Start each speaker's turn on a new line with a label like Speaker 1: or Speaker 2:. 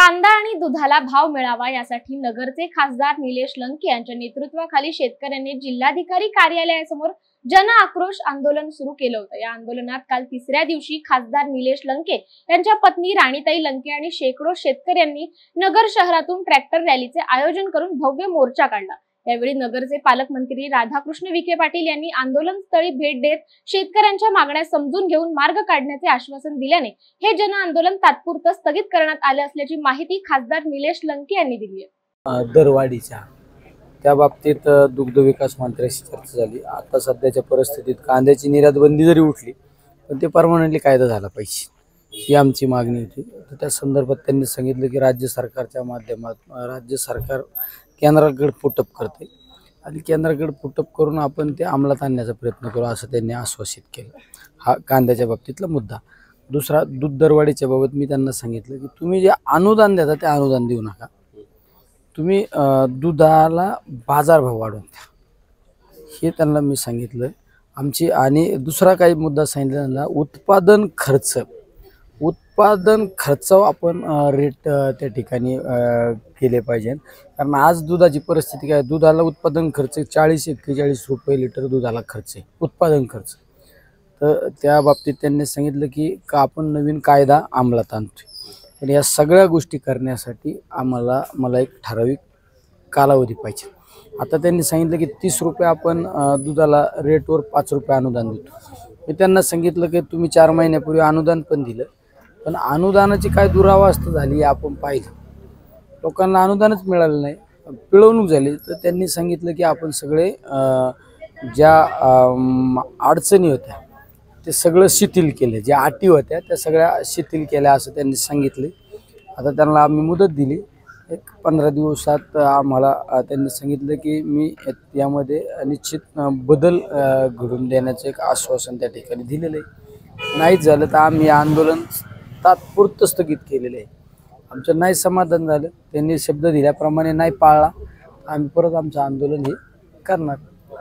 Speaker 1: कांदा आणि दुधाला भाव मिळावा यासाठी नगरचे खासदार निलेश लंके यांच्या नेतृत्वाखाली शेतकऱ्यांनी जिल्हाधिकारी कार्यालयासमोर जन आक्रोश आंदोलन सुरू केलं होतं। या आंदोलनात काल तिसऱ्या दिवशी खासदार निलेश लंके यांच्या पत्नी राणीताई लंके आणि शेकडो शेतकऱ्यांनी नगर शहरातून ट्रॅक्टर रॅलीचे आयोजन करून भव्य मोर्चा काढला। यावेळी नगरचे पालकमंत्री राधाकृष्ण विखे पाटील यांनी आंदोलन स्थळी भेट देत शेतकऱ्यांच्या मागण्या समजून घेऊन मार्ग काढण्याचे आश्वासन दिल्याने हे जन आंदोलन तात्पुरते स्थगित करण्यात आले असल्याची माहिती खासदार निलेश लंके यांनी दिली आहे।
Speaker 2: दरवाढीच्या त्या बाबतीत दुग्ध विकास मंत्र्यांशी चर्चा झाली। आता सध्याच्या परिस्थितीत कांद्याची निर्यात बंदी जरी उठली पण ते परमनंटली कायदा झाला पाहिजे ही आमची मागणी होती। तर त्या संदर्भात त्यांनी सांगितलं की राज्य सरकारच्या माध्यमातून राज्य सरकार केंद्राकडे पुटअप करते आणि केंद्राकडे पुटअप करून आपण ते अंमलात आणण्याचा प्रयत्न करू असं त्यांनी आश्वासित केलं। हा कांद्याच्या बाबतीतला मुद्दा। दुसरा दूध दरवाढीच्या बाबत मी त्यांना सांगितलं की तुम्ही जे अनुदान देता ते अनुदान देऊ नका, तुम्ही दुधाला बाजारभाव वाढवून द्या हे त्यांना मी सांगितलं आमची। आणि दुसरा काही मुद्दा सांगितला त्यांना उत्पादन खर्च आपण रेट त्या ठिकाणी केले पाहिजे। कारण आज दुधाची परिस्थिती काय, दुधाला उत्पादन खर्च 40-41 रुपये लिटर दुधाला खर्च आहे उत्पादन खर्च। तर त्या बाबतीत त्यांनी सांगितलं की आपण नवीन कायदा अंमलात आणतोय पण या सगळ्या गोष्टी करण्यासाठी मला एक ठराविक कालावधी पाहिजे। आता त्यांनी सांगितलं की 30 रुपये आपण दुधाला रेटवर 5 रुपये अनुदान देतो। मी त्यांना सांगितलं की तुम्ही 4 महिन्यापूर्वी अनुदान पण दिलं पण अनुदानाची काय दुरावस्था झाली आपण पाहिलं, लोकांना अनुदानच मिळालं नाही, पिळवणूक झाली। तर त्यांनी सांगितलं की आपण सगळे ज्या अडचणी होत्या ते सगळं शिथिल केले, ज्या अटी होत्या त्या सगळ्या शिथिल केल्या असं त्यांनी सांगितले। आता त्यांना आम्ही मुदत दिली, एक 15 दिवसात आम्हाला त्यांनी सांगितलं की मी यामध्ये निश्चित बदल घडून देण्याचं एक आश्वासन त्या ठिकाणी दिलेलं आहे। नाहीच झालं तर आम्ही आंदोलन तात्पुरतं स्थगित केलेलं आहे। आमचं नाही समाधान झालं, त्यांनी शब्द दिल्याप्रमाणे नाही पाळला, आम्ही परत आमचं आंदोलन हे करणार।